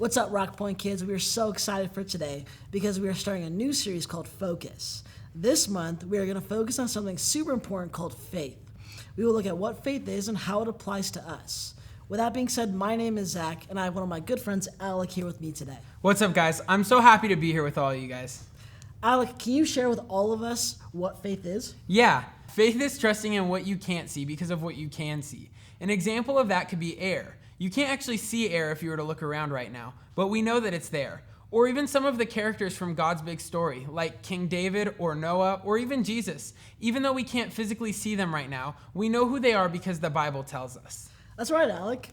What's up, Rock Point kids? We are so excited for today because we are starting a new series called Focus. This month, we are going to focus on something super important called faith. We will look at what faith is and how it applies to us. With that being said, my name is Zach, and I have one of my good friends, Alec, here with me today. What's up, guys? I'm so happy to be here with all you guys. Alec, can you share with all of us what faith is? Yeah, faith is trusting in what you can't see because of what you can see. An example of that could be air. You can't actually see air if you were to look around right now, but we know that it's there. Or even some of the characters from God's big story, like King David or Noah or even Jesus. Even though we can't physically see them right now, we know who they are because the Bible tells us. That's right, Alec.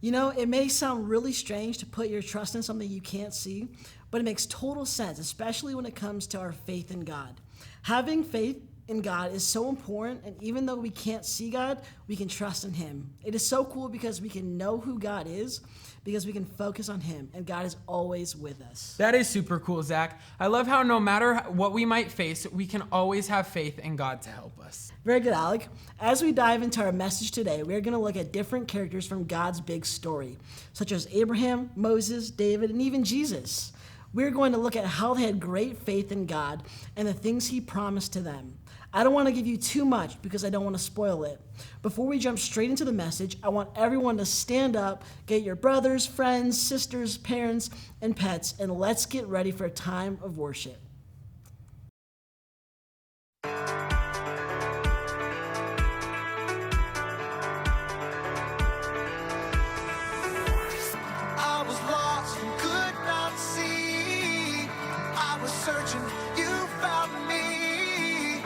You know, it may sound really strange to put your trust in something you can't see, but it makes total sense, especially when it comes to our faith in God. Having faith in God is so important, and even though we can't see God, we can trust in Him. It is so cool because we can know who God is, because we can focus on Him, and God is always with us. That is super cool, Zach. I love how no matter what we might face, we can always have faith in God to help us. Very good, Alec. As we dive into our message today, we're going to look at different characters from God's big story, such as Abraham, Moses, David, and even Jesus. We're going to look at how they had great faith in God and the things He promised to them. I don't want to give you too much because I don't want to spoil it. Before we jump straight into the message, I want everyone to stand up, get your brothers, friends, sisters, parents, and pets, and let's get ready for a time of worship. I was lost and could not see. I was searching, you found me.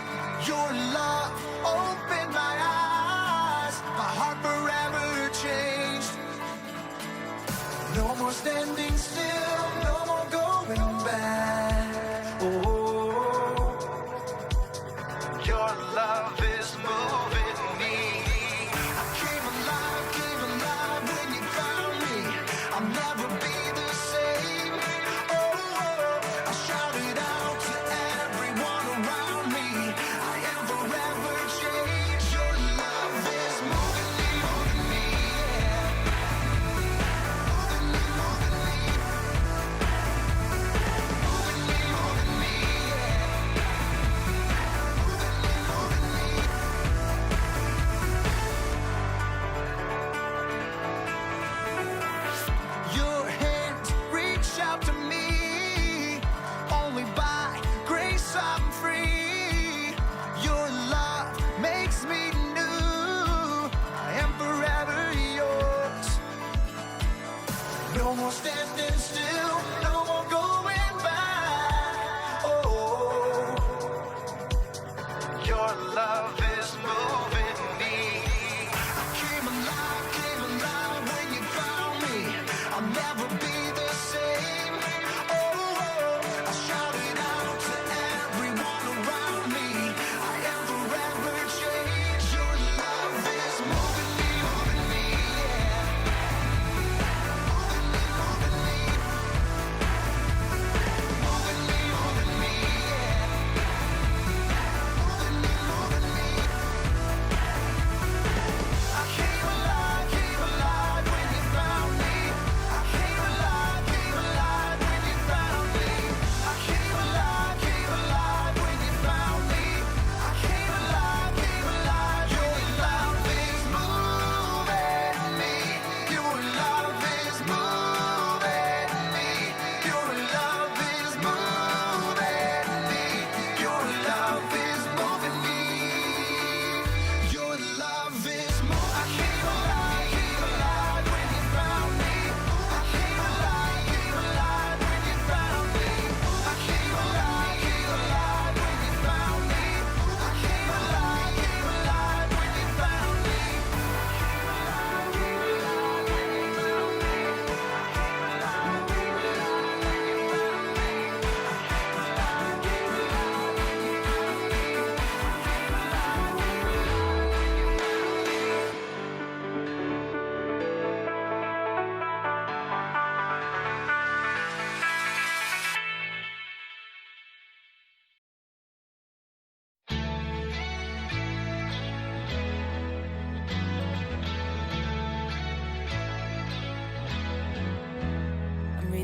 Your love opened my eyes. My heart forever changed. No more standing still, no more going back. Oh, your love is moving me. I came alive when you found me. I'll never be the same. Oh, I shouted out to everyone around me. I am forever changed. Your love is moving me, yeah. Moving me, Your hands reach out to me. Only by grace I'm free. Your love makes me new. I am forever yours. No more standing still, no more going back. Oh, your love is moving me. I came alive when you found me. I'll never be the same. Oh, I shouted out to everyone around me. I am forever changed. Your love is moving me, yeah. Moving me, yeah. I came alive when you found me. I came alive.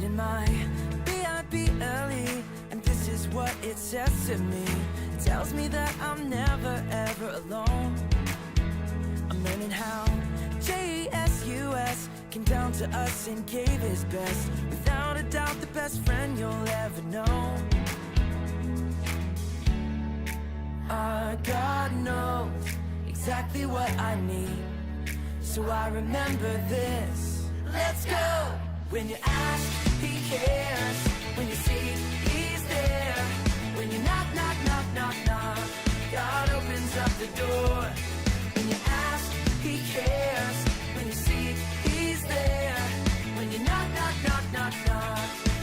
reading my Bible, and this is what it says to me. It tells me that I'm never ever alone. I'm learning how Jesus came down to us and gave his best. Without a doubt, the best friend you'll ever know. Our God knows exactly what I need, so I remember this. Let's go! When you ask, he cares. When you seek, he's there. When you knock, knock, knock, knock, knock, God opens up the door. When you ask, he cares. When you seek, he's there. When you knock, knock, knock, knock, knock,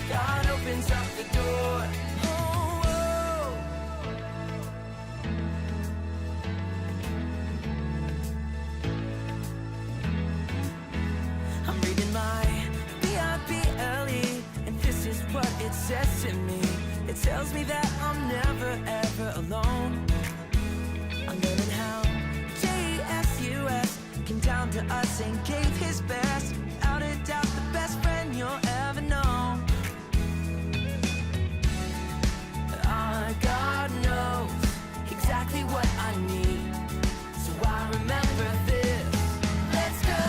God opens up the door. Oh, oh. I'm reading my Bible, and this is what it says to me. It tells me that I'm never ever alone. I'm learning how Jesus came down to us and gave his best. Without a doubt, the best friend you'll ever know. Our God knows exactly what I need, so I remember this. Let's go!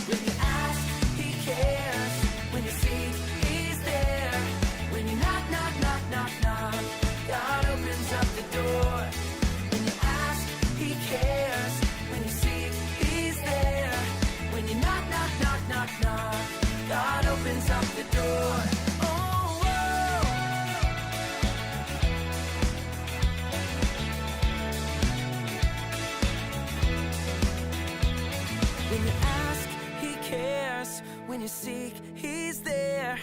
When you ask, he cares. When you seek, he's there. When you knock, knock, knock, knock, knock, God opens up the door. When you ask, he cares. When you seek, he's there. When you knock, knock, knock, knock, knock, God opens up the door. Oh, whoa. When you ask, he cares. When you seek, he's there.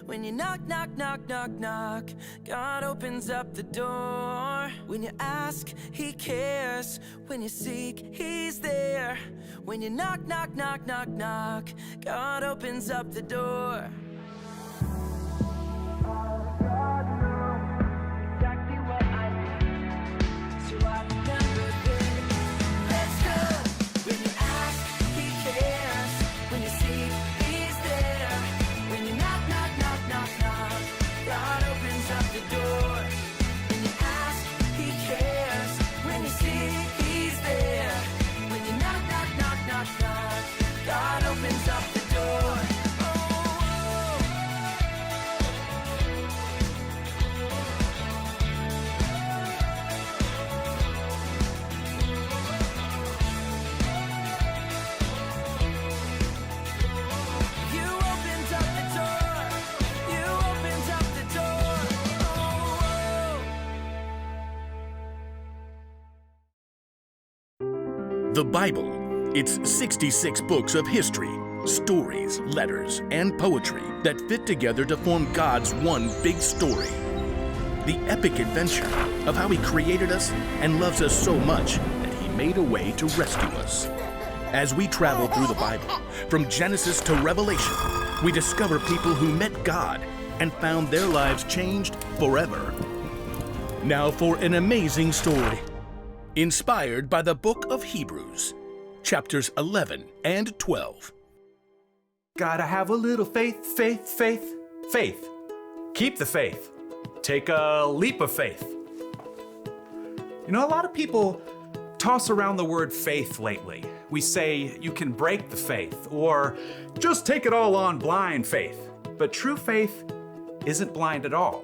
When you knock, knock, knock, knock, knock, God opens up the door. When you ask, he cares. When you seek, he's there. When you knock, knock, knock, knock, knock, God opens up the door. Exactly what I need, so I remember this. Let's go! When you ask, he cares. When you seek, he's there. When you knock, knock, knock, knock, knock, God opens up the door. When you ask, he cares. When you seek, he's there. When you knock, knock, knock, knock, knock, God opens up the door. Oh, oh. You opened up the door. You opened up the door. Oh, The Bible. It's 66 books of history, stories, letters, and poetry that fit together to form God's one big story. The epic adventure of how he created us and loves us so much that he made a way to rescue us. As we travel through the Bible, from Genesis to Revelation, we discover people who met God and found their lives changed forever. Now for an amazing story, inspired by the book of Hebrews, chapters 11 and 12. Gotta have a little faith, faith, faith, faith. Keep the faith. Take a leap of faith. You know, a lot of people toss around the word faith lately. We say you can break the faith, or just take it all on blind faith. But true faith isn't blind at all.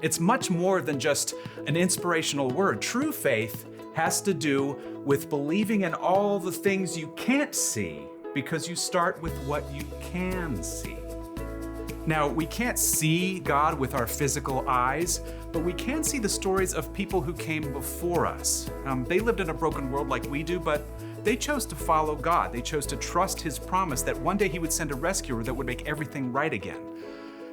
It's much more than just an inspirational word. True faith has to do with believing in all the things you can't see, because you start with what you can see. Now, we can't see God with our physical eyes, but we can see the stories of people who came before us. They lived in a broken world like we do, but they chose to follow God. They chose to trust his promise that one day he would send a rescuer that would make everything right again.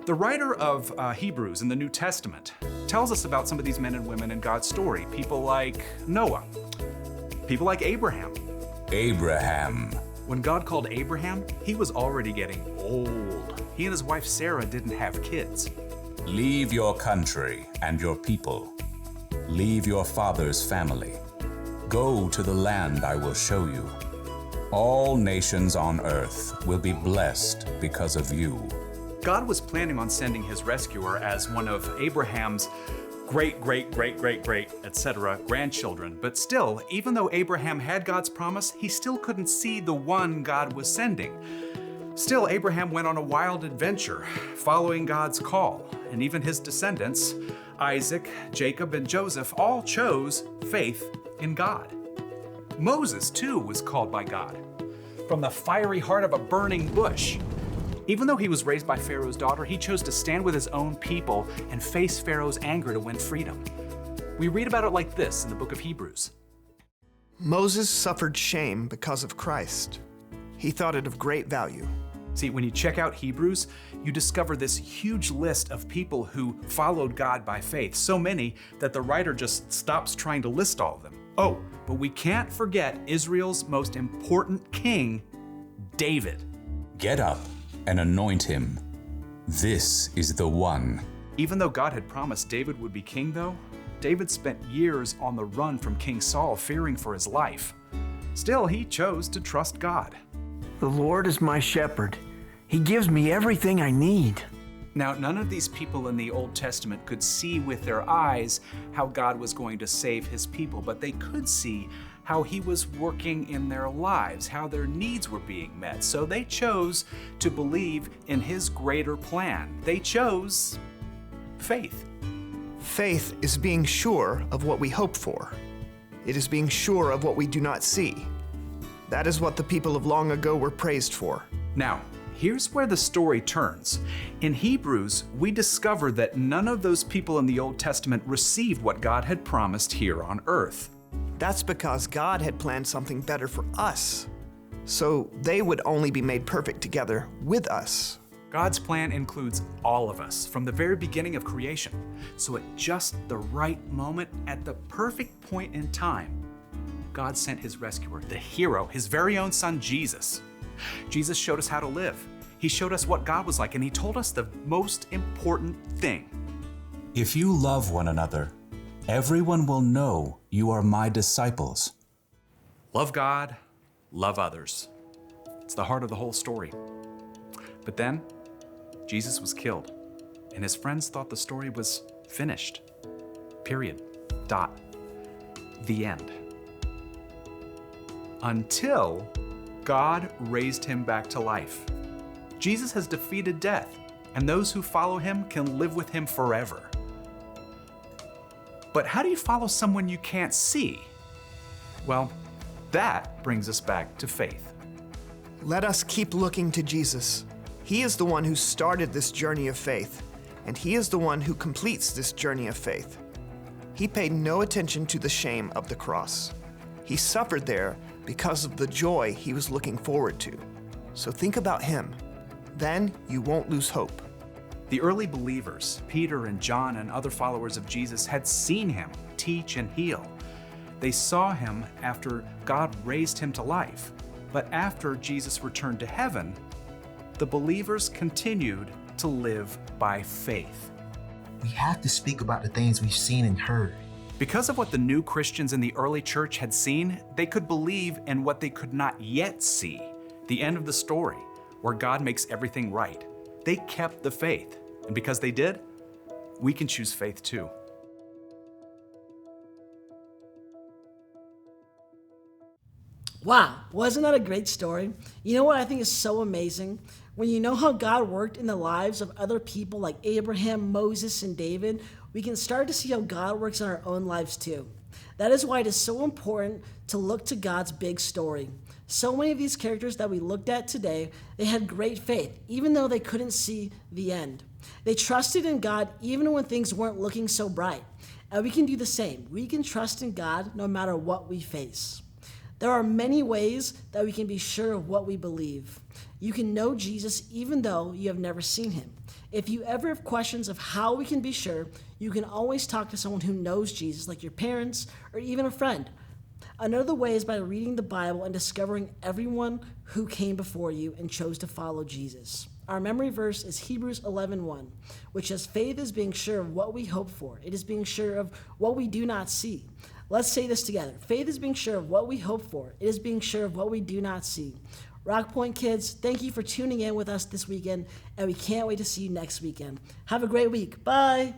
The writer of Hebrews in the New Testament tells us about some of these men and women in God's story. People like Noah, people like Abraham. When God called Abraham, he was already getting old. He and his wife Sarah didn't have kids. Leave your country and your people. Leave your father's family. Go to the land I will show you. All nations on earth will be blessed because of you. God was planning on sending his rescuer as one of Abraham's great, etc. grandchildren. But still, even though Abraham had God's promise, he still couldn't see the one God was sending. Still, Abraham went on a wild adventure, following God's call, and even his descendants, Isaac, Jacob, and Joseph, all chose faith in God. Moses, too, was called by God from the fiery heart of a burning bush. Even though he was raised by Pharaoh's daughter, he chose to stand with his own people and face Pharaoh's anger to win freedom. We read about it like this in the book of Hebrews. Moses suffered shame because of Christ. He thought it of great value. See, when you check out Hebrews, you discover this huge list of people who followed God by faith, so many that the writer just stops trying to list all of them. Oh, but we can't forget Israel's most important king, David. Get up and anoint him. This is the one. Even though God had promised David would be king, though, David spent years on the run from King Saul, fearing for his life. Still, he chose to trust God. The Lord is my shepherd. He gives me everything I need. Now, none of these people in the Old Testament could see with their eyes how God was going to save his people, but they could see how he was working in their lives, how their needs were being met. So they chose to believe in his greater plan. They chose faith. Faith is being sure of what we hope for. It is being sure of what we do not see. That is what the people of long ago were praised for. Now, here's where the story turns. In Hebrews, we discover that none of those people in the Old Testament received what God had promised here on earth. That's because God had planned something better for us, so they would only be made perfect together with us. God's plan includes all of us from the very beginning of creation. So at just the right moment, at the perfect point in time, God sent his rescuer, the hero, his very own son, Jesus. Jesus showed us how to live. He showed us what God was like, and he told us the most important thing. If you love one another, everyone will know you are my disciples. Love God, love others. It's the heart of the whole story. But then, Jesus was killed, and his friends thought the story was finished. Period. Dot. The end. Until God raised him back to life. Jesus has defeated death, and those who follow him can live with him forever. But how do you follow someone you can't see? Well, that brings us back to faith. Let us keep looking to Jesus. He is the one who started this journey of faith, and he is the one who completes this journey of faith. He paid no attention to the shame of the cross. He suffered there because of the joy he was looking forward to. So think about him. Then you won't lose hope. The early believers, Peter and John and other followers of Jesus, had seen him teach and heal. They saw him after God raised him to life. But after Jesus returned to heaven, the believers continued to live by faith. We have to speak about the things we've seen and heard. Because of what the new Christians in the early church had seen, they could believe in what they could not yet see, the end of the story, where God makes everything right. They kept the faith, and because they did, we can choose faith too. Wow, wasn't that a great story? You know what I think is so amazing? When you know how God worked in the lives of other people like Abraham, Moses, and David, we can start to see how God works in our own lives too. That is why it is so important to look to God's big story. So many of these characters that we looked at today, they had great faith, even though they couldn't see the end. They trusted in God even when things weren't looking so bright. And we can do the same. We can trust in God no matter what we face. There are many ways that we can be sure of what we believe. You can know Jesus even though you have never seen him. If you ever have questions of how we can be sure, you can always talk to someone who knows Jesus, like your parents or even a friend. Another way is by reading the Bible and discovering everyone who came before you and chose to follow Jesus. Our memory verse is Hebrews 11:1, which says, "Faith is being sure of what we hope for. It is being sure of what we do not see." Let's say this together. Faith is being sure of what we hope for. It is being sure of what we do not see. Rock Point kids, thank you for tuning in with us this weekend, and we can't wait to see you next weekend. Have a great week. Bye.